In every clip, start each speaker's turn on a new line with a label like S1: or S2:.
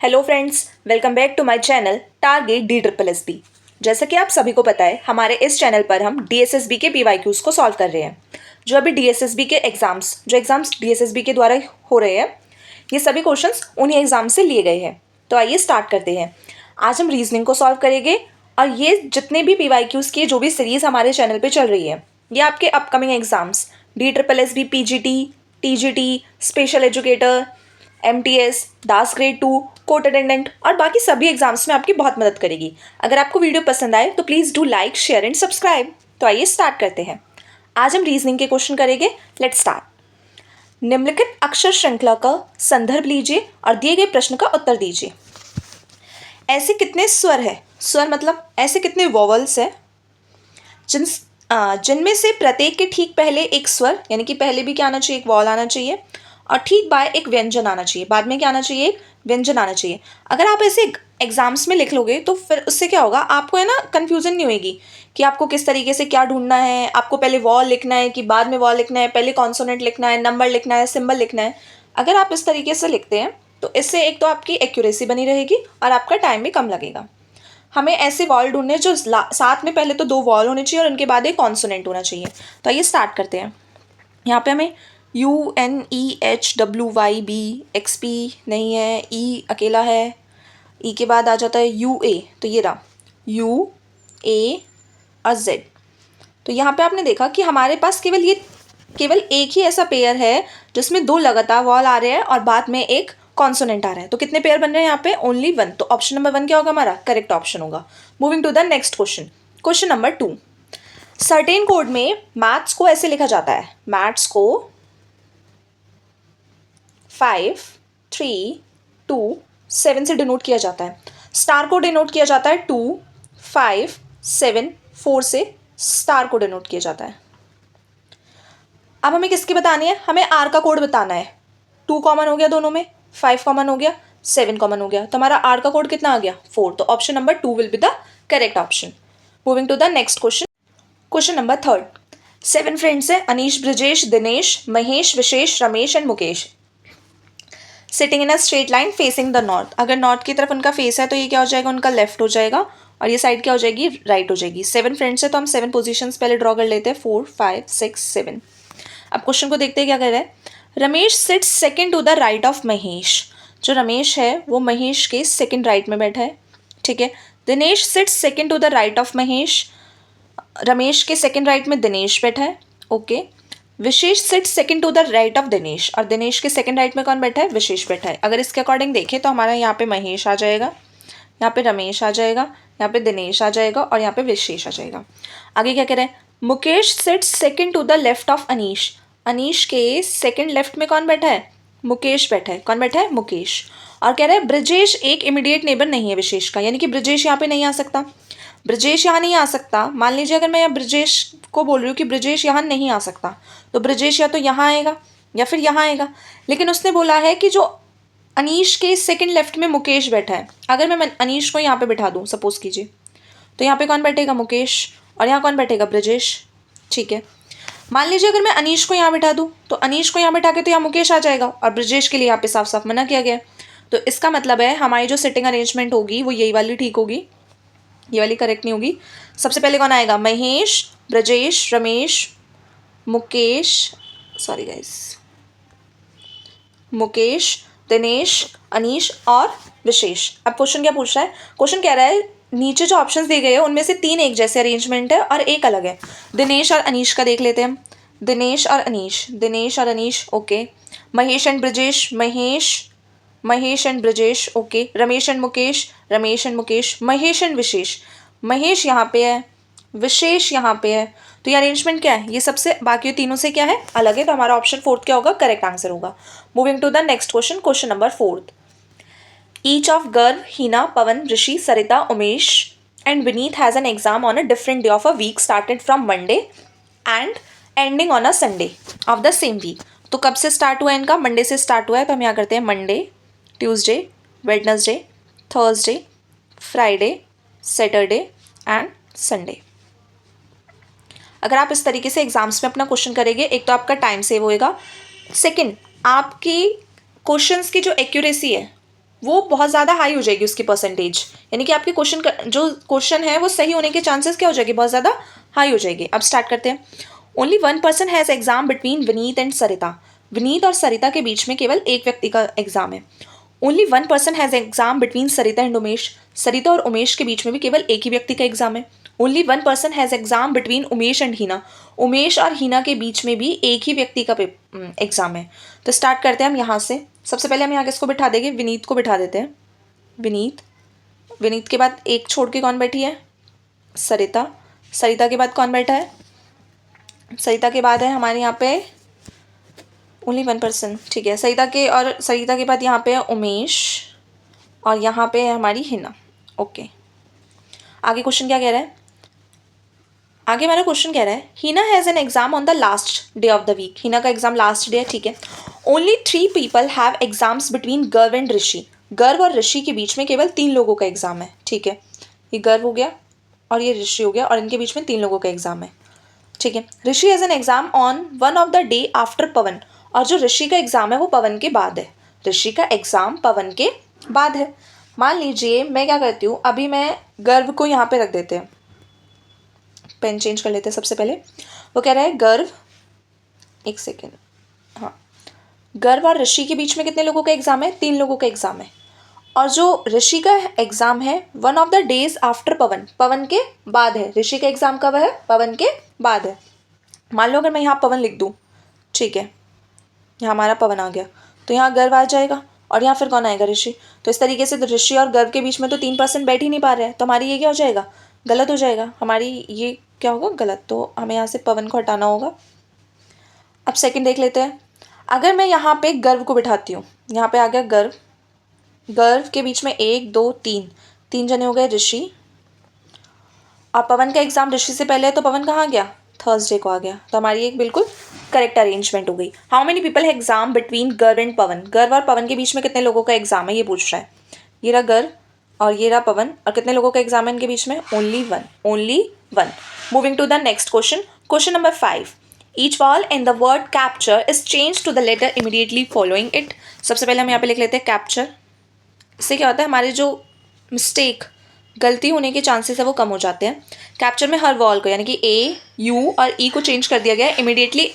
S1: Hello friends, welcome back to my channel target D triple S B. जैसा कि आप सभी को पता है, हमारे इस चैनल पर हम DSSB के PYQs को सॉल्व कर रहे हैं। जो अभी DSSB के एग्जाम्स DSSB के द्वारा हो रहे हैं, ये सभी क्वेश्चंस उन्हीं एग्जाम से लिए गए हैं। तो आइए स्टार्ट करते हैं। आज हम रीजनिंग को सॉल्व करेंगे और ये जितने भी PYQs की जो भी सीरीज हमारे चैनल पर चल रही है, ये आपके upcoming exams DSSB PGT, TGT, special educator, MTS, दास ग्रेड 2, कोर्ट अटेंडेंट और बाकी सभी एग्जाम्स में आपकी बहुत मदद करेगी। अगर आपको वीडियो पसंद आए तो please do like, share and subscribe. तो आइए स्टार्ट करते हैं। आज हम रीजनिंग के क्वेश्चन करेंगे। Let's start. निम्नलिखित अक्षर श्रृंखला का संदर्भ लीजिए और दिए गए प्रश्न का उत्तर दीजिए। ऐसे कितने स्वर है? स्वर मतलब ऐसे कितने वोवल्स है जिनमें से प्रत्येक के ठीक पहले एक स्वर, यानी कि पहले भी क्या आना चाहिए, एक वॉल आना चाहिए, और ठीक बाय एक व्यंजन आना चाहिए, बाद में क्या आना चाहिए, एक व्यंजन आना चाहिए। अगर आप ऐसे एग्जाम्स में लिख लोगे तो फिर उससे क्या होगा, आपको है ना कन्फ्यूजन नहीं होगी कि आपको किस तरीके से क्या ढूंढना है, आपको पहले वॉल लिखना है कि बाद में वॉल लिखना है, पहले कॉन्सोनेंट लिखना है, नंबर लिखना है, सिंबल लिखना है। अगर आप इस तरीके से लिखते हैं तो इससे एक तो आपकी एक्यूरेसी बनी रहेगी और आपका टाइम भी कम लगेगा। हमें ऐसे वॉल ढूंढने जो साथ में पहले तो 2 वॉल होने चाहिए और उनके बाद एक कॉन्सोनेंट होना चाहिए। तो आइए स्टार्ट करते हैं। यहाँ पे हमें UNEHWYB, XP नहीं है, E अकेला है, E के बाद आ जाता है UA, तो ये रहा UA और Z। तो यहाँ पे आपने देखा कि हमारे पास केवल एक ही ऐसा पेयर है जिसमें 2 लगातार वॉल आ रहे हैं और बाद में एक कॉन्सोनेंट आ रहा है। तो कितने पेयर बन रहे हैं यहाँ पे? ओनली 1। तो ऑप्शन नंबर 1 क्या होगा हमारा? करेक्ट ऑप्शन होगा। Moving to the next question. Question number 2। Certain code में मैथ्स को ऐसे लिखा जाता है। मैथ्स को 5, 3, 2, 7 से डिनोट किया जाता है। स्टार को डिनोट किया जाता है 2, 5, 7, 4 से स्टार को डिनोट किया जाता है। अब हमें किसकी बतानी है? हमें आर का कोड बताना है। 2 कॉमन हो गया दोनों में, 5 कॉमन हो गया, 7 कॉमन हो गया, तो हमारा आर का कोड कितना आ गया? 4। तो option number 2 will be the correct option. Moving to the next question. Question number 3। 7 friends है, Anish, Brajesh, Dinesh, Mahesh, Vishesh, Ramesh and Mukesh, sitting in a straight line facing the north. अगर नॉर्थ की तरफ उनका फेस है तो ये क्या हो जाएगा? उनका लेफ्ट हो जाएगा और ये साइड क्या हो जाएगी? राइट हो जाएगी। 7 फ्रेंड्स है तो हम 7 पोजीशंस पहले ड्रॉ कर लेते हैं, 4, 5, 6, 7। अब क्वेश्चन को देखते हैं क्या कर रहा है। Ramesh sits second to the right of Mahesh. जो रमेश है वो महेश के सेकंड राइट में बैठा है, ठीक है। Dinesh sits second to the right of Mahesh. Ramesh के सेकंड राइट में दिनेश बैठा है, okay. Vishesh sits second to the right of Dinesh, और दिनेश के सेकंड राइट में कौन बैठा है? विशेष बैठा है। अगर इसके अकॉर्डिंग देखें तो हमारा यहाँ पे महेश आ जाएगा, यहाँ पे रमेश आ जाएगा, यहाँ पे दिनेश आ जाएगा और यहाँ पे विशेष आ जाएगा। आगे क्या कह रहे हैं? Mukesh sits second to the left of Anish. Anish के सेकंड लेफ्ट में कौन बैठा है? मुकेश बैठा है। कौन बैठा है? मुकेश। और कह रहे हैं ब्रजेश एक इमीडिएट नेबर नहीं है विशेष का, यानी कि ब्रजेश यहाँ पे नहीं आ सकता। ब्रजेश यहाँ नहीं आ सकता। मान लीजिए अगर मैं यहाँ ब्रजेश को बोल रही हूँ कि ब्रजेश यहाँ नहीं आ सकता, तो ब्रजेश या तो यहाँ आएगा या फिर यहाँ आएगा। लेकिन उसने बोला है कि जो अनीश के सेकंड लेफ्ट में मुकेश बैठा है, अगर मैं अनीश को यहाँ पे बिठा दूँ सपोज कीजिए, तो यहाँ पे कौन बैठेगा? मुकेश। और यहाँ कौन बैठेगा? ब्रजेश, ठीक है। मान लीजिए अगर मैं अनीश को यहाँ बिठा दूँ तो अनीश को यहाँ बिठा के तो यहाँ मुकेश आ जाएगा और ब्रजेश के लिए यहाँ पे साफ साफ मना किया गया है। तो इसका मतलब है हमारी जो सिटिंग अरेंजमेंट होगी वो यही वाली ठीक होगी, ये वाली करेक्ट नहीं होगी। सबसे पहले कौन आएगा? महेश, ब्रजेश, रमेश, मुकेश, सॉरी गाइस, मुकेश, दिनेश, अनीश और विशेष। अब क्वेश्चन क्या पूछ रहा है? क्वेश्चन कह रहा है नीचे जो ऑप्शंस दिए गए हैं उनमें से 3 एक जैसे अरेंजमेंट है और एक अलग है। दिनेश और अनीश का देख लेते हैं हम। दिनेश और अनीश, दिनेश और Anish, okay. Mahesh and Brajesh, Mahesh and Brajesh, okay. Ramesh and Mukesh, Ramesh and Mukesh, Mahesh and Vishesh, Mahesh यहाँ पे है, विशेष यहाँ पे है। तो ये अरेंजमेंट क्या है? ये सबसे बाकी तीनों से क्या है? अलग है। तो हमारा ऑप्शन 4 क्या होगा? करेक्ट आंसर होगा। Moving to the next question. Question number 4। Each of Garv, Heena, Pawan, Rishi, Sarita, Umesh and Vineet has an exam on a different day of a week started from Monday and ending on a Sunday of the same week. तो कब से start हुआ है इनका? Monday से start हुआ है। तो हम यहाँ करते हैं Monday, Tuesday, Wednesday, Thursday, Friday, Saturday and Sunday. अगर आप इस तरीके से एग्जाम्स में अपना क्वेश्चन करेंगे, एक तो आपका टाइम सेव होएगा, सेकंड आपकी क्वेश्चंस की जो एक्यूरेसी है वो बहुत ज़्यादा हाई हो जाएगी उसकी परसेंटेज, यानी कि आपके जो क्वेश्चन है वो सही होने के चांसेस क्या हो जाएगी, बहुत ज़्यादा हाई हो जाएगी। अब स्टार्ट करते हैं। Only one person has exam between Vineet and Sarita. Vineet और सरिता के बीच में केवल एक व्यक्ति का एग्जाम है। Only one person has exam between Sarita and Umesh. Sarita और उमेश के बीच में भी केवल एक ही व्यक्ति का एग्जाम है। Only one person has exam between Umesh and Heena. Umesh और हीना के बीच में भी एक ही व्यक्ति का एग्जाम है। तो स्टार्ट करते हैं हम यहाँ से। सबसे पहले हम यहाँ किसको बिठा देंगे, विनीत को बिठा देते हैं। विनीत, विनीत के बाद एक छोड़ के कौन बैठी है, सरिता। सरिता के बाद कौन बैठा है, सरिता के बाद है हमारे यहाँ पे ओनली वन पर्सन, ठीक है। सरिता के बाद यहाँ पे है उमेश और यहाँ पे है हमारी हिना। ओके, आगे क्वेश्चन क्या कह रहा है, आगे हमारा क्वेश्चन कह रहा है Hina has an exam on the last day of the week. Hina का एग्जाम लास्ट डे है, ठीक है। Only 3 people have exams between Garv and Rishi. Garv और ऋषि के बीच में केवल 3 लोगों का एग्जाम है, ठीक है। ये गर्व हो गया और ये ऋषि हो गया और इनके बीच में 3 लोगों का एग्जाम है, ठीक है। Rishi has an exam on one of the day after Pawan. और जो ऋषि का एग्जाम है वो पवन के बाद है। ऋषि का एग्जाम पवन के बाद है। मान लीजिए मैं क्या करती हूँ, अभी मैं गर्व को यहाँ पे रख देते हैं, पेन चेंज कर लेते हैं। सबसे पहले वो कह रहा है गर्व, एक सेकेंड, हाँ, गर्व और ऋषि के बीच में कितने लोगों का एग्जाम है, 3 लोगों का एग्जाम है। और जो ऋषि का एग्जाम है one of the days after Pawan, Pawan के बाद है। ऋषि का एग्जाम कब है, पवन के बाद है। मान लो अगर मैं यहाँ पवन लिख दूँ, ठीक है, यहाँ हमारा पवन आ गया, तो यहाँ गर्व आ जाएगा और यहाँ फिर कौन आएगा, ऋषि। तो इस तरीके से तो ऋषि और गर्व के बीच में तो 3% बैठ ही नहीं पा रहे हैं, तो हमारी ये क्या हो जाएगा, गलत हो जाएगा। हमारी ये क्या होगा, गलत। तो हमें यहाँ से पवन को हटाना होगा। अब सेकंड देख लेते हैं। अगर मैं यहाँ पे गर्व को बिठाती हूँ, यहाँ पे आ गया गर्व, गर्व के बीच में 1 2 3 जने हो गए ऋषि, और पवन का एग्जाम ऋषि से पहले है तो पवन कहाँ गया, थर्सडे को आ गया। तो हमारी एक बिल्कुल करेक्ट अरेंजमेंट हो गई। हाउ मेनी पीपल है एग्जाम बिटवीन गर्व एंड पवन। गर्व और पवन के बीच में कितने लोगों का एग्जाम है ये पूछ रहा है। ये रहा गर्व और ये रहा पवन, और कितने लोगों का एग्जाम है इनके बीच में, only one, only one. Moving to the next question, question number 5। Each vowel in the word capture is change to the letter immediately following it. सबसे पहले हम यहाँ पे लिख लेते हैं कैप्चर। इससे क्या होता है, हमारे जो मिस्टेक, गलती होने के चांसेस है वो कम हो जाते हैं। कैप्चर में हर वॉल को, यानी कि ए, यू और ई को चेंज कर दिया गया है इमीडिएटली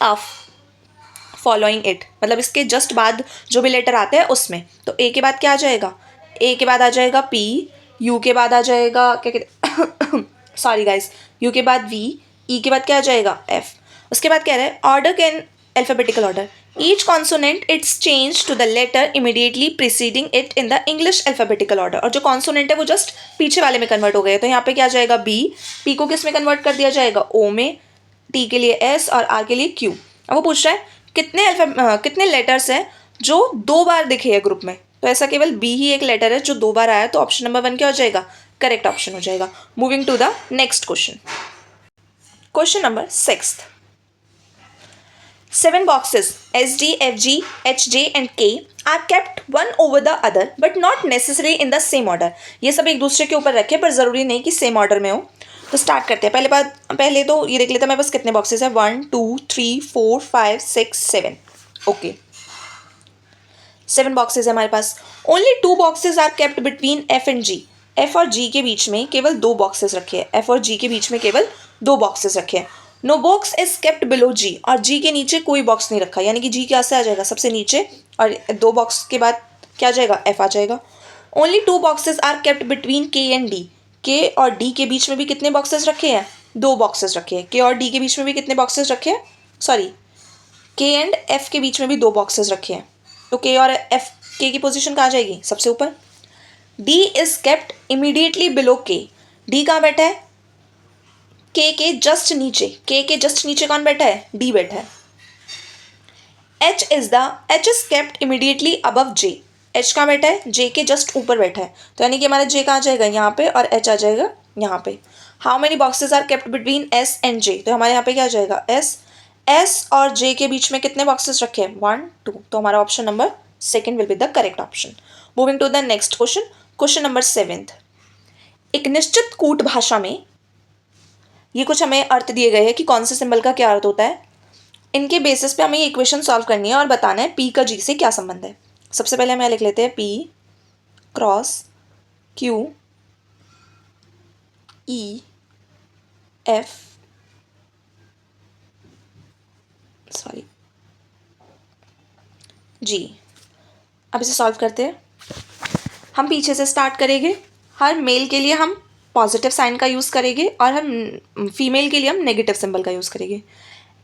S1: फॉलोइंग इट, मतलब इसके जस्ट बाद जो भी लेटर आते हैं उसमें। तो ए के बाद क्या आ जाएगा, ए के बाद आ जाएगा पी, यू के बाद आ जाएगा क्या कहते सॉरी गाइस, यू के बाद वी, ई के बाद क्या आ जाएगा एफ। उसके बाद कह रहा है order can alphabetical order, each consonant it's change to the letter immediately preceding it in the English alphabetical order. और जो कॉन्सोनेंट है वो जस्ट पीछे वाले में कन्वर्ट हो गए। तो यहाँ पे क्या आ जाएगा बी, पी को किस में कन्वर्ट कर दिया जाएगा, ओ में, टी के लिए एस और आर के लिए क्यू। अब वो पूछ रहा है कितने लेटर्स हैं जो 2 बार दिखे हैं ग्रुप में। तो ऐसा केवल बी ही एक लेटर है जो 2 बार आया, तो ऑप्शन नंबर 1 क्या हो जाएगा, करेक्ट ऑप्शन हो जाएगा। Moving to the next question, question number 6। 7 boxes S, D, F, G, H, J and K are kept one over the other but not necessarily in the same order। ये सब एक दूसरे के ऊपर रखे पर ज़रूरी नहीं कि सेम ऑर्डर में हो। तो स्टार्ट करते हैं। पहले तो ये देख लेते हैं मेरे पास कितने बॉक्सेस हैं, 1 2 3 4 5 6 7। ओके, 7 बॉक्सेस है हमारे पास। Only 2 boxes are kept between F and G। F और G के बीच में केवल 2 बॉक्सेस रखे हैं। F और G के बीच में केवल 2 बॉक्सेस रखे हैं। No box is kept below G, और G के नीचे कोई बॉक्स नहीं रखा, यानी कि G क्या से आ जाएगा, सबसे नीचे, और 2 बॉक्स के बाद क्या आ जाएगा, F आ जाएगा। Only 2 boxes are kept between K and D। K और D के बीच में भी कितने बॉक्सेस रखे हैं, 2 बॉक्सेस रखे हैं। K और D के बीच में भी कितने बॉक्सेस रखे हैं, सॉरी, K एंड F के बीच में भी 2 बॉक्सेस रखे हैं। तो K और F, K की पोजीशन कहाँ जाएगी, सबसे ऊपर। D is kept immediately below K। D कहाँ बैठा है, K के जस्ट नीचे। K के जस्ट नीचे कौन बैठा है, D बैठा है। H is kept immediately above J। H कहाँ बैठा है, J के जस्ट ऊपर बैठा है। तो यानी कि हमारा J कहाँ जाएगा, यहाँ पे, और H आ जाएगा यहाँ पे। How many boxes are kept between S and J। तो हमारे यहाँ पे क्या आ जाएगा, S और J के बीच में कितने बॉक्सेस रखे हैं, 1 2। तो हमारा option number 2 will be the correct option. Moving to the next question, question number 7। एक निश्चित कूट भाषा में ये कुछ हमें अर्थ दिए गए हैं कि कौन से सिंबल का क्या अर्थ होता है। इनके बेसिस पे हमें ये इक्वेशन सॉल्व करनी है और बताना है P का G से क्या संबंध है। सबसे पहले हम यहाँ लिख लेते हैं P cross Q E F, sorry G. अब इसे सॉल्व करते हैं। हम पीछे से स्टार्ट करेंगे। हर मेल के लिए हम पॉजिटिव साइन का यूज़ करेंगे और हम फीमेल के लिए हम नेगेटिव सिंबल का यूज़ करेंगे।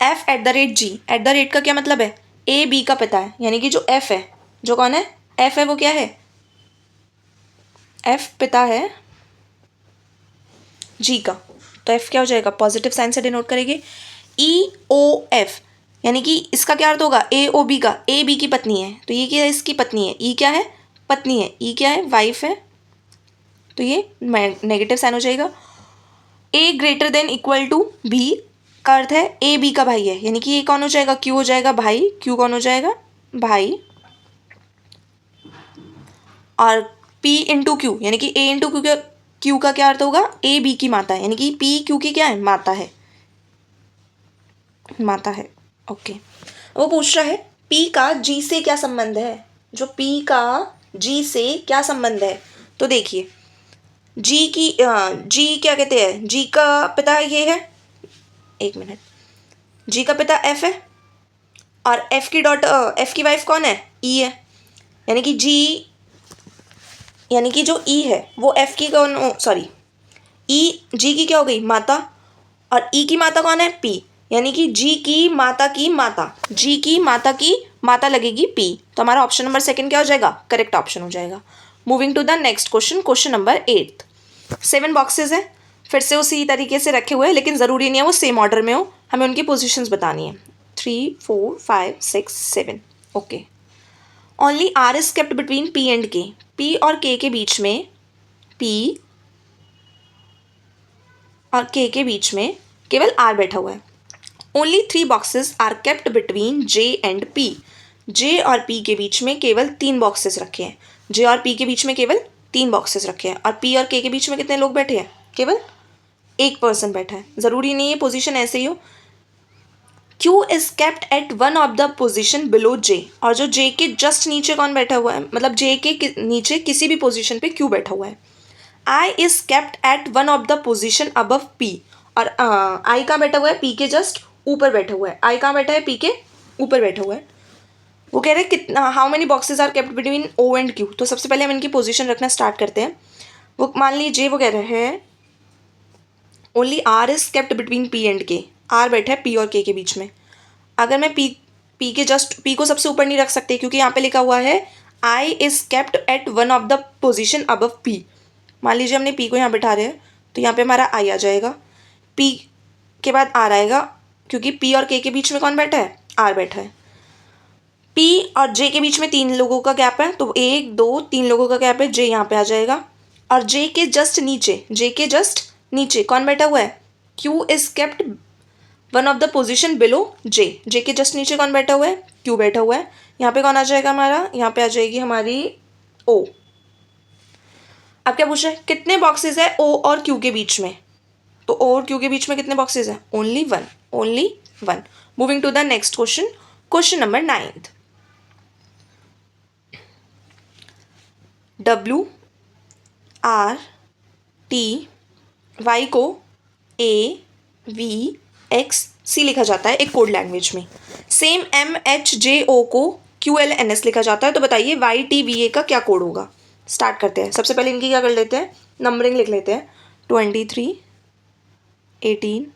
S1: F at the rate G, at the rate का क्या मतलब है? ए बी का पिता है, यानी कि जो एफ है, जो कौन है? एफ है, वो क्या है? एफ पिता है जी का, तो एफ क्या हो जाएगा? पॉजिटिव साइन से डिनोट करेंगे। ई ओ एफ, यानी कि इसका क्या अर्थ होगा? ए ओ बी का, ए बी की पत्नी है, तो ये क्या है? इसकी पत्नी है। ई क्या है? पत्नी है। ई क्या है? वाइफ है, तो ये नेगेटिव साइन हो जाएगा। A greater than equal to B का अर्थ है ए बी का भाई है, यानी कि ये कौन हो जाएगा? क्यू हो जाएगा भाई। क्यू कौन हो जाएगा? भाई। और पी इंटू क्यू, यानी कि ए इंटू क्यू का क्या अर्थ होगा? ए बी की माता है, यानी कि पी क्यू की क्या है? माता है, माता है। ओके, वो पूछ रहा है पी का जी से क्या संबंध है? जो पी का जी से क्या संबंध है? तो देखिए, जी की जी क्या कहते हैं? जी का पिता ये है, एक मिनट, जी का पिता एफ है और एफ की डॉटर, एफ की वाइफ कौन है? ई है, यानी कि जी, यानी कि जो ई है वो एफ की कौन, सॉरी, ई जी की क्या हो गई? माता, और ई की माता कौन है? पी, यानी कि जी की माता की माता, जी की माता की माता लगेगी पी, तो हमारा ऑप्शन नंबर सेकंड क्या हो जाएगा? करेक्ट ऑप्शन हो जाएगा। Moving to the next question, question number 8। 7 boxes है, फिर से उसी तरीके से रखे हुए हैं, लेकिन ज़रूरी नहीं है वो सेम ऑर्डर में हो, हमें उनकी पोजिशंस बतानी है। 3 4 5 6 7। Okay, only R is kept between P and K, P और के बीच में, पी और के बीच में केवल आर बैठा हुआ है। Only 3 boxes are kept between J and P, J और पी के बीच में केवल 3 बॉक्सेस रखे हैं। जे और पी के बीच में केवल 3 बॉक्सेस रखे हैं, और पी और के बीच में कितने लोग बैठे हैं? केवल एक पर्सन बैठा है। ज़रूरी नहीं है पोजीशन ऐसे ही हो। Q is kept at one of the position below J, और जो जे के जस्ट नीचे कौन बैठा हुआ है? मतलब जे के नीचे किसी भी पोजीशन पे क्यू बैठा हुआ है। I is kept at one of the position above P, और आई कहाँ बैठा हुआ है? पी के जस्ट ऊपर बैठा हुआ है। आई कहाँ बैठा है? पी के ऊपर बैठा हुआ है। वो कह रहे हैं कितना, how many boxes are kept between O and Q. तो सबसे पहले हम इनकी पोजीशन रखना स्टार्ट करते हैं। वो मान लीजिए वो कह रहे हैं only R is kept between P and K, R बैठा है पी और के बीच में। अगर मैं पी के जस्ट, पी को सबसे ऊपर नहीं रख सकते क्योंकि यहाँ पे लिखा हुआ है I is kept at one of the position above P. मान लीजिए हमने पी को यहाँ बिठा रहे हैं, तो यहाँ पे हमारा आई आ जाएगा, पी के बाद आर आएगा, क्योंकि पी और के बीच में कौन बैठा है? आर बैठा है। पी और जे के बीच में 3 लोगों का गैप है, तो 1 2 3 लोगों का गैप है, जे यहाँ पे आ जाएगा। और जे के जस्ट नीचे, जे के जस्ट नीचे कौन बैठा हुआ है? Q is kept one of the position below J, J के जस्ट नीचे कौन बैठा हुआ है? क्यू बैठा हुआ है। यहाँ पे कौन आ जाएगा हमारा? यहाँ पे आ जाएगी हमारी ओ। अब क्या पूछ रहे हैं? कितने बॉक्सेस है ओ और क्यू के बीच में? तो ओ और क्यू के बीच में कितने बॉक्सेस है? Only one, only one. Moving to the next question, question number 9। W R T Y को ए वी एक्स सी लिखा जाता है एक कोड लैंग्वेज में। Same M H J O को क्यू एल एन एस लिखा जाता है। तो बताइए वाई टी वी ए का क्या कोड होगा? स्टार्ट करते हैं। सबसे पहले इनकी क्या कर लेते हैं? नंबरिंग लिख लेते हैं। 23 18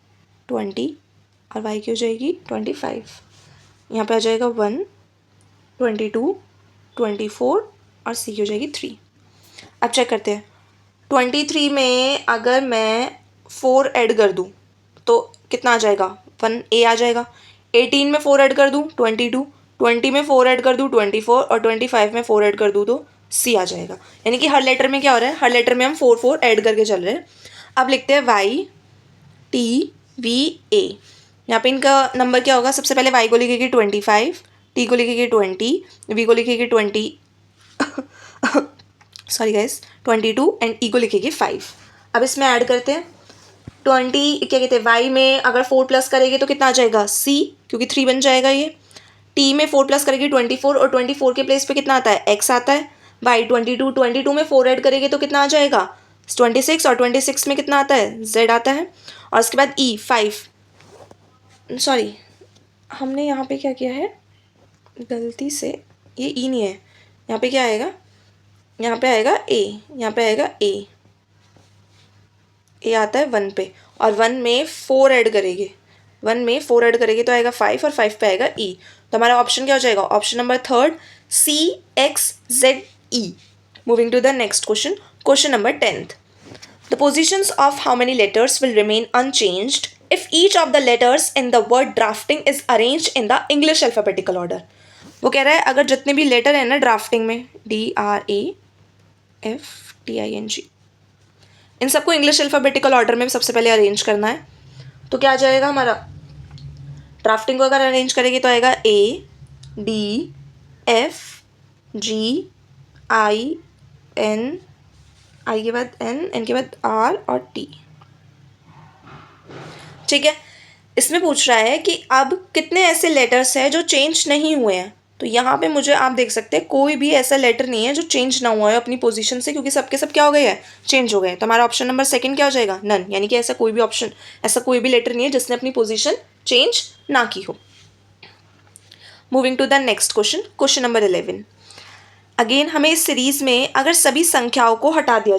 S1: 20 और वाई की हो जाएगी 25। यहाँ पे आ जाएगा 1 22 24 और सी की हो जाएगी 3। अब चेक करते हैं। 23 में अगर मैं 4 ऐड कर दूँ तो कितना आ जाएगा? 1 ए आ जाएगा। 18 में 4 ऐड कर दूँ 22, 20 में 4 ऐड कर दूँ 24 और 25 में 4 ऐड कर दूँ तो सी आ जाएगा। यानी कि हर लेटर में क्या हो रहा है? हर लेटर में हम 4 4 ऐड करके चल रहे हैं। अब लिखते हैं वाई टी वी ए। यहाँ पे इनका नंबर क्या होगा? सबसे पहले वाई को लिखेगी 25, टी को लिखेगी 20, वी को लिखेगी 20 सॉरी गाइस 22 एंड ई को लिखेगी 5। अब इसमें ऐड करते हैं। 20 क्या कहते हैं? वाई में अगर 4 प्लस करेंगे तो कितना आ जाएगा? सी, क्योंकि 3 बन जाएगा ये। टी में 4 प्लस करेगी 24 और 24 के प्लेस पे कितना आता है? एक्स आता है। भाई 22 में 4 ऐड करेंगे तो कितना आ जाएगा 26, और 26 में कितना आता है z आता है। और उसके बाद e 5, सॉरी हमने यहाँ पे क्या किया है गलती से, ये e नहीं है, यहाँ पे क्या आएगा, यहाँ पे आएगा a, यहाँ पे आएगा a आता है 1 पे, और 1 में 4 ऐड करेंगे, 1 में 4 ऐड करेंगे तो आएगा 5, और 5 पे आएगा e। तो हमारा ऑप्शन क्या हो जाएगा, option number 3 CXZE। Moving to the next question, question number 10th। The positions of how many letters will remain unchanged if each of the letters in the word drafting is arranged in the English alphabetical order। वो कह रहा है अगर जितने भी letter है ना drafting में DRAFTING, इन सबको इंग्लिश अल्फ़ाबेटिकल ऑर्डर में सबसे पहले अरेंज करना है, तो क्या आ जाएगा हमारा, ड्राफ्टिंग को अगर अरेंज करेंगे तो आएगा ADFGIN, आई के बाद N के बाद R और T। ठीक है, इसमें पूछ रहा है कि अब कितने ऐसे लेटर्स हैं जो चेंज नहीं हुए हैं। तो यहाँ पे मुझे आप देख सकते हैं कोई भी ऐसा लेटर नहीं है जो चेंज ना हुआ है अपनी पोजीशन से, क्योंकि सबके सब क्या हो गए हैं, चेंज हो गए। तो हमारा ऑप्शन नंबर 2 क्या हो जाएगा, नन, यानी कि ऐसा कोई भी लेटर नहीं है जिसने अपनी पोजीशन चेंज ना की हो। Moving to the next question, question number 11। Again हमें इस सीरीज में अगर सभी संख्याओं को हटा दिया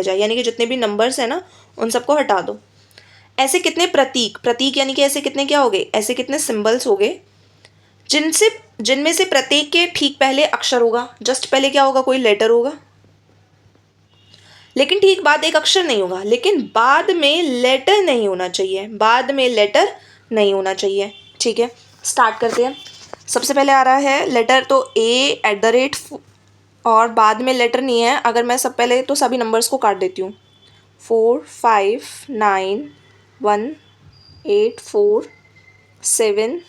S1: जाए, यानी कि जितने भी नंबर्स हैं ना उन सबको हटा दो, ऐसे कितने प्रतीक यानी कि ऐसे कितने क्या हो गए, ऐसे कितने सिंबल्स हो गए जिनमें से प्रत्येक के ठीक पहले अक्षर होगा, जस्ट पहले क्या होगा, कोई लेटर होगा, लेकिन ठीक बाद एक अक्षर नहीं होगा, लेकिन बाद में लेटर नहीं होना चाहिए। ठीक है, स्टार्ट करते हैं। सबसे पहले आ रहा है लेटर तो A@, और बाद में लेटर नहीं है। अगर मैं सब पहले तो सभी नंबर्स को काट देती हूँ, 4 5 9 1 8 4 7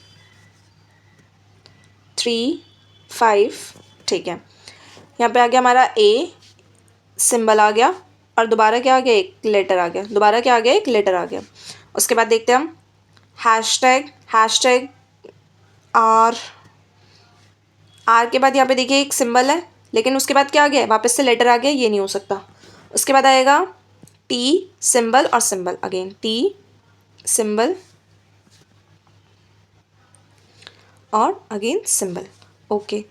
S1: 3 5। ठीक है, यहाँ पे आ गया हमारा A सिंबल आ गया, और दोबारा क्या आ गया, एक लेटर आ गया। उसके बाद देखते हैं हम हैशटैग आर के बाद यहाँ पे देखिए एक सिंबल है, लेकिन उसके बाद क्या आ गया, वापस से लेटर आ गया, ये नहीं हो सकता। उसके बाद आएगा T सिंबल और सिंबल, अगेन T सिंबल और अगेन सिंबल। ओके,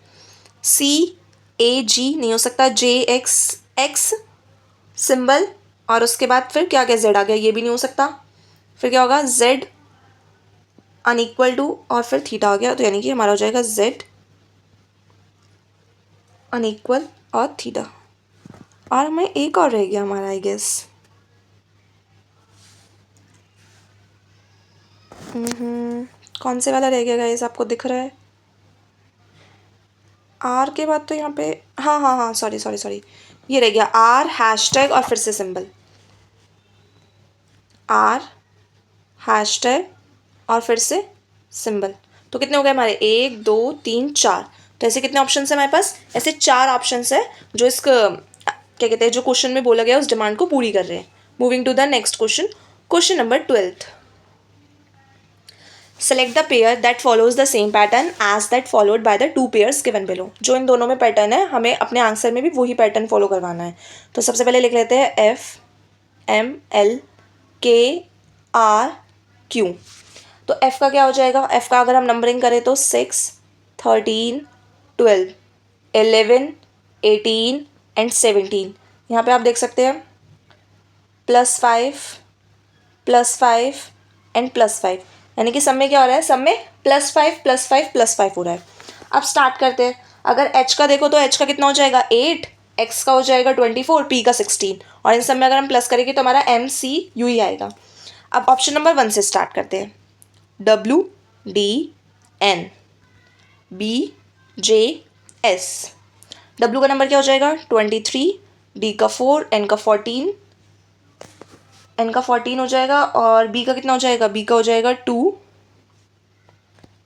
S1: CAG नहीं हो सकता, JX सिंबल, और उसके बाद फिर क्या आ गया, Z आ गया, ये भी नहीं हो सकता। फिर क्या होगा, Z अनइक्वल टू और फिर थीटा आ गया, तो यानी कि हमारा हो जाएगा Z अनइक्वल और थीटा। और हमें एक और रह गया हमारा, आई गेस कौन से वाला रह गया गाइस, आपको दिख रहा है, आर के बाद तो यहाँ पे हाँ सॉरी ये रह गया आर हैशटैग और फिर से सिंबल, आर हैशटैग और फिर से सिंबल। तो कितने हो गए हमारे, 1 2 3 4। तो ऐसे कितने ऑप्शन है हमारे पास, ऐसे 4 ऑप्शन है जो इस क्या कहते हैं, जो क्वेश्चन में बोला गया उस डिमांड को पूरी कर रहे हैं। Moving to the next question, question number 12th। Select the pair that follows the same pattern as that followed by the 2 pairs given below। जो इन दोनों में पैटर्न है, हमें अपने आंसर में भी वही पैटर्न फॉलो करवाना है। तो सबसे पहले लिख लेते हैं FMLKRQ। तो F का क्या हो जाएगा, F का अगर हम नंबरिंग करें तो 6 13 12 11 18 एंड 17। यहाँ पे आप देख सकते हैं +5 एंड +5, यानी कि सब में क्या हो रहा है, सब में +5 हो रहा है। अब स्टार्ट करते हैं। अगर H का देखो तो H का कितना हो जाएगा, 8, X का हो जाएगा 24, P का 16, और इन सब में अगर हम प्लस करेंगे तो हमारा MCU ही आएगा। अब ऑप्शन नंबर 1 से स्टार्ट करते हैं, WDN BJS। W का नंबर क्या हो जाएगा 23, D का 4, N का 14 हो जाएगा, और B का कितना हो जाएगा, B का हो जाएगा 2,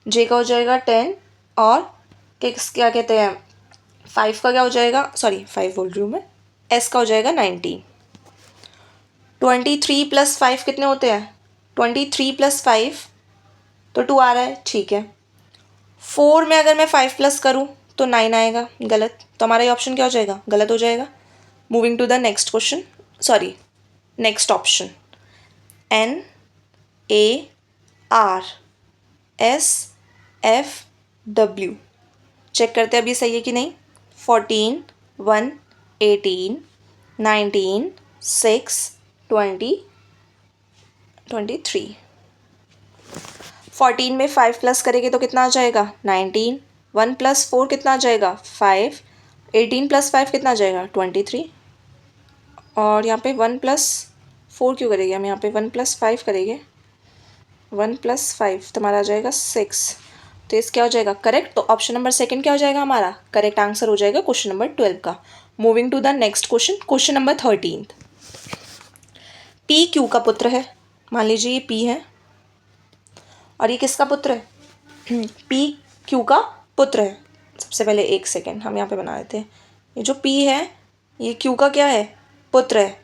S1: J का हो जाएगा 10, और क्या कहते हैं 5 का क्या हो जाएगा, सॉरी 5 बोल रही हूँ मैं, S का हो जाएगा 19। 23 + 5 कितने होते हैं, 23 + 5 तो 2 आ रहा है, ठीक है। 4 में अगर मैं 5 प्लस करूँ तो 9 आएगा, गलत। तो हमारा ये ऑप्शन क्या हो जाएगा, गलत हो जाएगा। Moving to the next question, sorry next option, NARSFW। Check करते हैं अभी सही है कि नहीं। 14, 1, 18, 19, 6, 20, 23। 14 में 5 प्लस करेंगे तो कितना आ जाएगा, 19। 1 + 4 कितना आ जाएगा, 5। 18 + 5 कितना आ जाएगा, 23। और यहाँ पे 1 + 4 क्यों करेंगे हम, यहाँ पे 1 + 5 करेंगे। 1 + 5 तुम्हारा आ जाएगा 6। तो इस क्या हो जाएगा, करेक्ट। तो ऑप्शन नंबर सेकंड क्या हो जाएगा हमारा, करेक्ट आंसर हो जाएगा क्वेश्चन नंबर 12 का। Moving to the next question, question number 13। P Q का पुत्र है। मान लीजिए ये P है और ये किसका पुत्र है, P Q का पुत्र है। सबसे पहले एक सेकेंड हम यहाँ पे बना देते हैं। ये जो P है ये Q का क्या है, पुत्र है।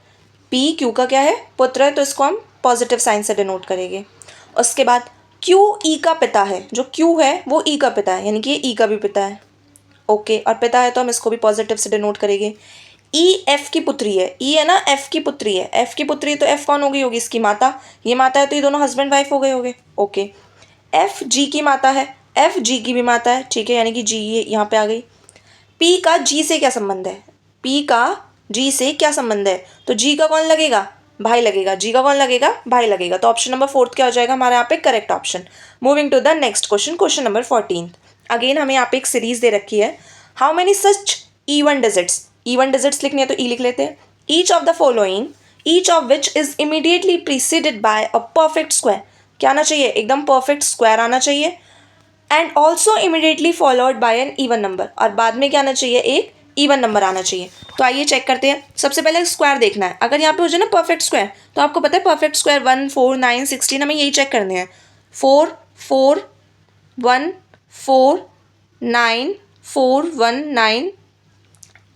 S1: P Q का क्या है, पुत्र है, तो इसको हम पॉजिटिव साइन से डिनोट करेंगे। उसके बाद Q E का पिता है। जो Q है वो E का पिता है, यानी कि ये E का भी पिता है। ओके, और पिता है तो हम इसको भी पॉजिटिव से डिनोट करेंगे। E F की पुत्री है। E है ना, F की पुत्री है। F की पुत्री तो F कौन हो गई होगी, इसकी माता। ये माता है तो ये दोनों हस्बैंड वाइफ हो गए होंगे। ओके, F G की माता है, F G की भी माता है, ठीक है, यानी कि G ये यहाँ पे आ गई। P का G से क्या संबंध है, P का G से क्या संबंध है, तो G का कौन लगेगा, भाई लगेगा। G का कौन लगेगा, भाई लगेगा। तो ऑप्शन नंबर 4 क्या हो जाएगा हमारे यहाँ पे, correct option. Moving to the next question, question number 14। Again हमें यहाँ पे एक सीरीज दे रखी है। How many such even digits, even digits लिखनी है तो ई लिख लेते हैं। Each of the following, each of which is immediately preceded by a perfect square. क्या आना चाहिए, एकदम परफेक्ट स्क्वायर आना चाहिए। And also immediately followed by an even number, और बाद में क्या आना चाहिए, एक इवन नंबर आना चाहिए। तो आइए चेक करते हैं। सबसे पहले स्क्वायर देखना है। अगर यहाँ पे हो जाए ना परफेक्ट स्क्वायर, तो आपको पता है परफेक्ट स्क्वायर 1, 4, 9, 16, हमें यही चेक करने हैं। 4, 4, 1, 4, 9, 4, 1, 9,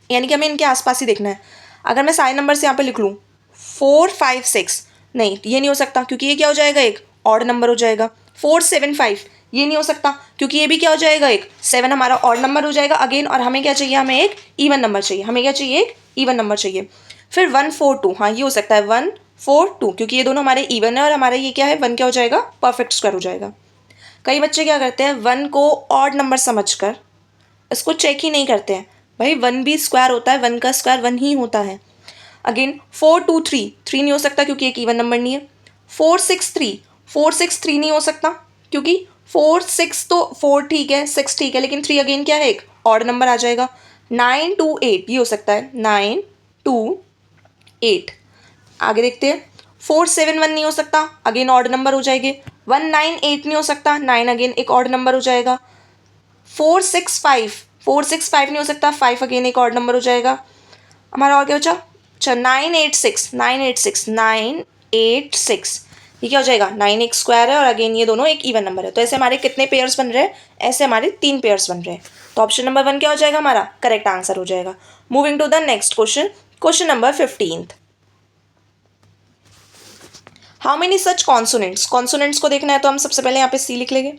S1: यानी कि हमें इनके आसपास ही देखना है। अगर मैं सारे नंबर से यहाँ पे लिख लूँ 4, 5, 6, नहीं ये नहीं हो सकता, क्योंकि ये क्या हो जाएगा, एक ऑड नंबर हो जाएगा। 4, 7, 5, ये नहीं हो सकता, क्योंकि ये भी क्या हो जाएगा, एक 7 हमारा ऑड नंबर हो जाएगा अगेन। और हमें क्या चाहिए, हमें एक इवन नंबर चाहिए। हमें क्या चाहिए, एक इवन नंबर चाहिए। फिर 1, 4, 2, हाँ ये हो सकता है 1, 4, 2, क्योंकि ये दोनों हमारे इवन है और हमारा ये क्या है, 1 क्या हो जाएगा, परफेक्ट स्क्वायर हो जाएगा। कई बच्चे क्या करते हैं, 1 को ऑड नंबर समझकर इसको चेक ही नहीं करते हैं। भाई 1 भी स्क्वायर होता है, 1 का स्क्वायर 1 ही होता है। अगेन 4, 2, 3, 3 नहीं हो सकता क्योंकि एक इवन नंबर नहीं है। 4, 6, 3, 4, 6, 3 नहीं हो सकता, क्योंकि 4, 6 तो 4 ठीक है, 6 ठीक है, लेकिन 3 अगेन क्या है, एक ऑड नंबर आ जाएगा। 9, 2, 8 ये हो सकता है, 9, 2, 8। आगे देखते हैं। 4, 7, 1 नहीं हो सकता, अगेन ऑड नंबर हो जाएंगे। 1, 9, 8 नहीं हो सकता, 9 अगेन एक ऑड नंबर हो जाएगा। 4, 6, 5, 4, 6, 5 नहीं हो सकता, 5 अगेन एक ऑड नंबर हो जाएगा। हमारा और क्या बचा, अच्छा 9, 8, 6, 9, 8, 6, 9, 8, 6, ये क्या हो जाएगा, 9 एक स्क्वायर है और अगेन ये दोनों एक इवन नंबर है। तो ऐसे हमारे कितने पेयर्स बन रहे हैं, ऐसे हमारे 3 पेयर्स बन रहे हैं। तो ऑप्शन नंबर 1 क्या हो जाएगा हमारा, करेक्ट आंसर हो जाएगा। Moving to the next question, question number 15। How many such consonants, consonants को देखना है तो हम सबसे पहले यहाँ पे सी लिख लेंगे।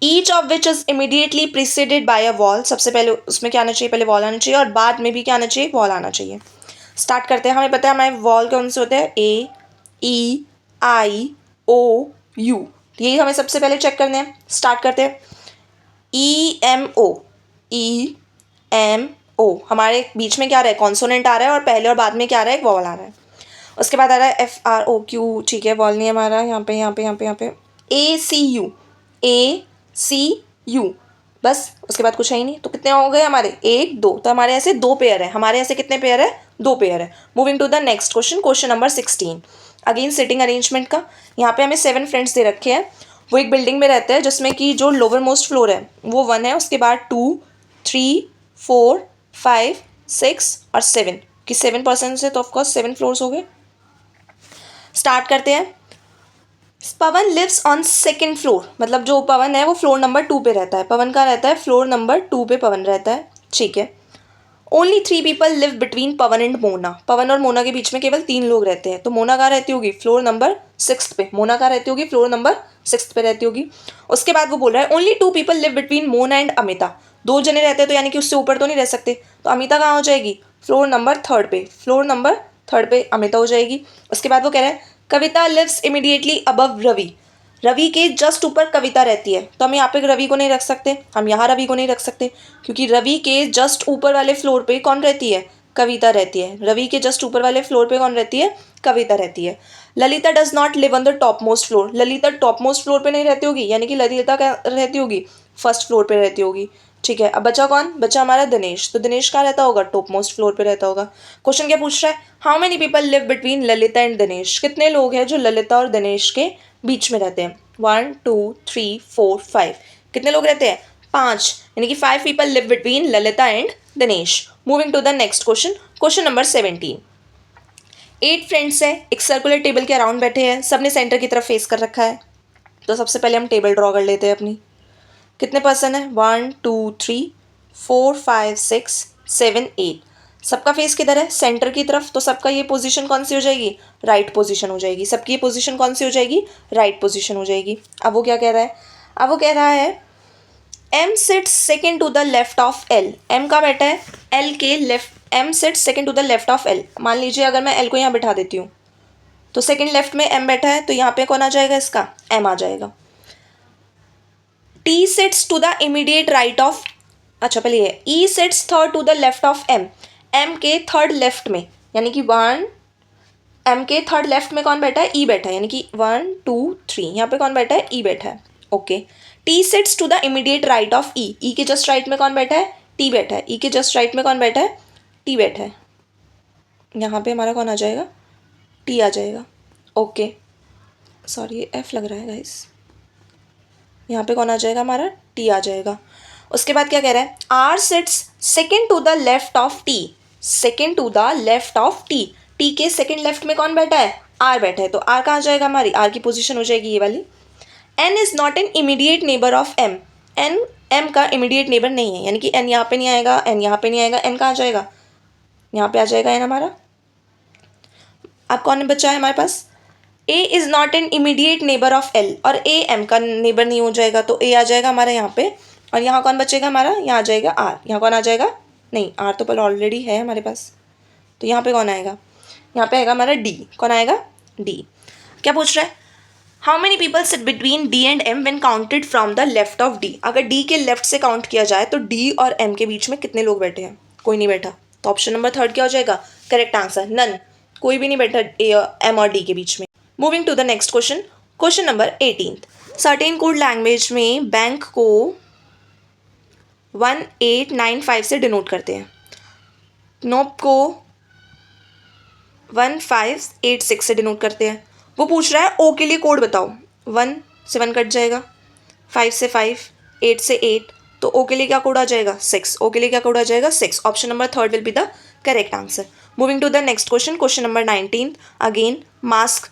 S1: Each of which is immediately preceded by a vowel, सबसे पहले उसमें क्या आना चाहिए, पहले वॉल आना चाहिए और बाद में भी क्या आना चाहिए, वॉल आना चाहिए। स्टार्ट करते हैं। हमें पता है हमारे वॉल कौन से होते हैं, A, E, I, O, U, यही हमें सबसे पहले चेक करने हैं। स्टार्ट करते हैं। EMO, EMO, हमारे बीच में क्या आ रहा है, कॉन्सोनेंट आ रहा है और पहले और बाद में क्या आ रहा है, एक वॉल आ रहा है। उसके बाद आ रहा है FROQ, ठीक है, वॉल नहीं है हमारा, यहाँ पे यहाँ पे यहाँ पे यहाँ पे ACU, ACU, बस उसके बाद कुछ है ही नहीं। तो कितने हो गए हमारे, 1, 2, तो हमारे ऐसे 2 पेयर है। हमारे ऐसे कितने पेयर है, 2 पेयर है। Moving to the next question, question number 16। Again sitting arrangement का, यहाँ पे हमें 7 फ्रेंड्स दे रखे हैं। वो एक बिल्डिंग में रहते हैं जिसमें कि जो लोअर मोस्ट फ्लोर है वो 1 है, उसके बाद 2, 3, 4, 5, 6 और 7, कि 7% से तो ऑफकोर्स 7 फ्लोर्स हो गए। स्टार्ट करते हैं। पवन लिव्स ऑन सेकेंड फ्लोर, मतलब जो पवन है वो फ्लोर नंबर 2 पे रहता है। पवन का रहता है फ्लोर नंबर 2 पे पवन रहता है, ठीक है। Only 3 people live between Pawan and Mona, Pawan और मोना के बीच में केवल 3 लोग रहते हैं। तो मोना कहाँ रहती होगी, फ्लोर नंबर 6 पे। मोना कहाँ रहती होगी, फ्लोर नंबर 6 पे रहती होगी। उसके बाद वो बोल रहा है only 2 people live between Mona and Amita, दो जने रहते हैं तो यानी कि उससे ऊपर तो नहीं रह सकते, तो अमिता कहाँ हो जाएगी, फ्लोर नंबर थर्ड पे, फ्लोर नंबर थर्ड पे अमिता हो जाएगी। उसके बाद वो कह रहा है Kavita lives immediately above Ravi, Ravi के जस्ट ऊपर कविता रहती है, तो हम यहाँ पे रवि को नहीं रख सकते, हम यहाँ रवि को नहीं रख सकते, क्योंकि रवि के जस्ट ऊपर वाले फ्लोर पे कौन रहती है, कविता रहती है। रवि के जस्ट ऊपर वाले फ्लोर पे कौन रहती है, कविता रहती है। Lalita does not live on the top most floor, Lalita top most floor पे नहीं रहती होगी, यानी कि ललिता क्या रहती होगी, फर्स्ट फ्लोर पे रहती होगी। ठीक है, अब बचा कौन, बचा हमारा दिनेश, तो दिनेश कहाँ रहता होगा, टॉप मोस्ट फ्लोर पे रहता होगा। क्वेश्चन क्या पूछ रहा है, how many people live between Lalita and Dinesh, कितने लोग हैं जो ललिता और दिनेश के बीच में रहते हैं। 1 2 3 4 5, कितने लोग रहते हैं, 5, यानी कि 5 people live between Lalita and Dinesh. Moving to the next question, question number 17। 8 friends है, एक सर्कुलर टेबल के अराउंड बैठे हैं, सबने सेंटर की तरफ फेस कर रखा है। तो सबसे पहले हम टेबल ड्रॉ कर लेते हैं अपनी। कितने पर्सन है, 1 2 3 4 5 6 7 8, सबका फेस किधर है, सेंटर की तरफ, तो सबका ये पोजीशन कौन सी हो जाएगी, राइट पोजीशन हो जाएगी। सबकी ये पोजीशन कौन सी हो जाएगी, राइट पोजीशन हो जाएगी। अब वो क्या कह रहा है, अब वो कह रहा है M sits second to the left of L, M का बैठा है L के left, M sits second to the left of L। मान लीजिए अगर मैं L को यहाँ बिठा देती हूँ तो सेकेंड लेफ्ट में M बैठा है, तो यहाँ पे कौन आ जाएगा, इसका M आ जाएगा। T sits to the immediate right of, अच्छा पहले ये E sits third to the left of M, M के थर्ड लेफ्ट में, यानी कि 1, M के थर्ड लेफ्ट में कौन बैठा है, E बैठा है, यानी कि 1 2 3, यहाँ पे कौन बैठा है, E बैठा है। Okay, T sits to the immediate right of E, E के जस्ट राइट में कौन बैठा है, T बैठा है, E के जस्ट राइट में कौन बैठा है, T बैठा है। यहाँ पे हमारा कौन आ जाएगा, T आ जाएगा। ओके, सॉरी ये F लग रहा है गाइस, यहाँ पे कौन आ जाएगा, हमारा T आ जाएगा। उसके बाद क्या कह रहा है, R sits second to the left of T, second to the left of T, T के सेकेंड लेफ्ट में कौन बैठा है, R बैठा है, तो R कहाँ जाएगा, हमारी R की पोजीशन हो जाएगी ये वाली। N is not an immediate neighbour of M, N M का इमीडिएट नेबर नहीं है, यानी कि N यहाँ पे नहीं आएगा, N यहाँ पे नहीं आएगा, N कहाँ जाएगा, यहाँ पे आ जाएगा N हमारा। अब कौन बचा है हमारे पास, A is not an immediate neighbour of L, और A M का नेबर नहीं हो जाएगा, तो A आ जाएगा हमारा यहाँ पे, और यहाँ कौन बचेगा हमारा, यहाँ आ जाएगा R, यहाँ कौन आ जाएगा, नहीं R तो पहले ऑलरेडी है हमारे पास, तो यहाँ पे कौन आएगा, यहाँ पे आएगा हमारा D, कौन आएगा, D। क्या पूछ रहा है, how many people sit between D and M when counted from the left of D, अगर D के लेफ्ट से काउंट किया जाए तो D और M के बीच में कितने लोग बैठे हैं, कोई नहीं बैठा, तो ऑप्शन नंबर थर्ड क्या हो जाएगा, करेक्ट आंसर, नन, कोई भी नहीं बैठा M और D के बीच में। Moving to the next question, question number 18। Certain code language में बैंक को 1895 से डिनोट करते हैं, नोप को 1586 से डिनोट करते हैं। वो पूछ रहा है ओ के लिए कोड बताओ, 1 से 1 कट जाएगा, 5 से 5, 8 से 8, तो ओ के लिए क्या कोड आ जाएगा, 6, ओ के लिए क्या कोड आ जाएगा, 6, option number third will be the correct answer. Moving to the next question, question number 19, again mask.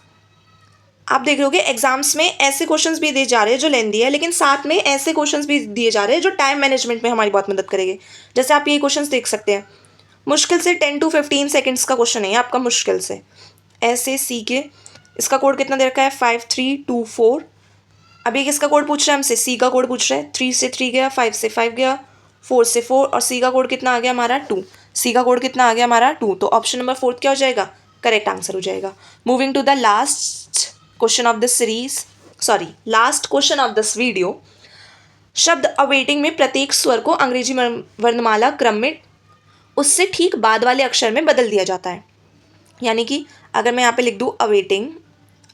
S1: आप देख रहे होगे एग्जाम्स में ऐसे क्वेश्चंस भी दिए जा रहे हैं जो लेंदी है, लेकिन साथ में ऐसे क्वेश्चंस भी दिए जा रहे हैं जो टाइम मैनेजमेंट में हमारी बहुत मदद करेंगे। जैसे आप ये क्वेश्चंस देख सकते हैं, मुश्किल से 10 to 15 सेकेंड्स का क्वेश्चन है आपका, मुश्किल से ऐसे सी के, इसका कोड कितना दे रखा है, 5324। अभी किसका कोड पूछ रहा है हमसे, सी का कोड पूछ रहा है, 3 से 3 गया, 5 से 5 गया, 4 से 4, और सी का कोड कितना आ गया हमारा 2, सी का कोड कितना आ गया हमारा 2, तो ऑप्शन नंबर फोर्थ क्या हो जाएगा, करेक्ट आंसर हो जाएगा। Moving to the last question of this series, sorry last question of this video. शब्द अवेटिंग में प्रत्येक स्वर को अंग्रेजी वर्णमाला क्रम में उससे ठीक बाद वाले अक्षर में बदल दिया जाता है। यानी कि अगर मैं यहाँ पे लिख दूँ अवेटिंग,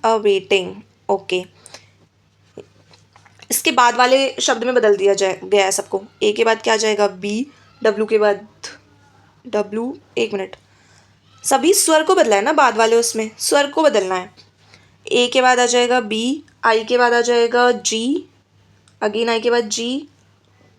S1: अवेटिंग, ओके, इसके बाद वाले शब्द में बदल दिया गया है सबको। ए के बाद क्या आ जाएगा, बी, डब्ल्यू के बाद डब्ल्यू, एक मिनट, सभी स्वर को बदला है ना, बाद वाले उसमें स्वर को बदलना है। ए के बाद आ जाएगा बी, आई के बाद आ जाएगा जी, अगेन आई के बाद जी,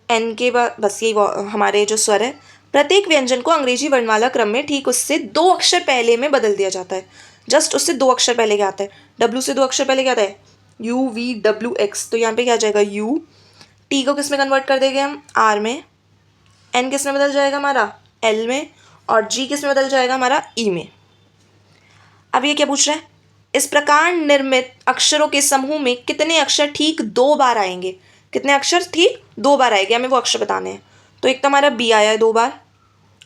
S1: एन के बाद, बस यही हमारे जो स्वर है। प्रत्येक व्यंजन को अंग्रेजी वर्णमाला क्रम में ठीक उससे 2 अक्षर पहले में बदल दिया जाता है, जस्ट उससे 2 अक्षर पहले क्या आता है, डब्ल्यू से 2 अक्षर पहले क्या आता है, यू वी डब्ल्यू एक्स, तो यहाँ पे क्या आ जाएगा यू, टी को किस में कन्वर्ट कर देंगे हम, आर में, एन किस में बदल जाएगा हमारा, एल में, और जी किस में बदल जाएगा हमारा, ई में। अब ये क्या पूछ रहा है, इस प्रकार निर्मित अक्षरों के समूह में कितने अक्षर ठीक 2 बार आएंगे, कितने अक्षर ठीक 2 बार आएंगे, हमें वो अक्षर बताने हैं। तो एक तो हमारा बी आया है 2 बार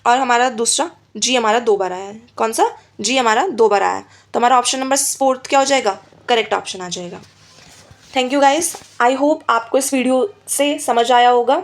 S1: और हमारा दूसरा जी हमारा 2 बार आया है। कौन सा? जी हमारा 2 बार आया है। तो हमारा ऑप्शन नंबर 4 क्या हो जाएगा? करेक्ट ऑप्शन आ जाएगा। Thank you guys, I hope आपको इस वीडियो से समझ आया होगा।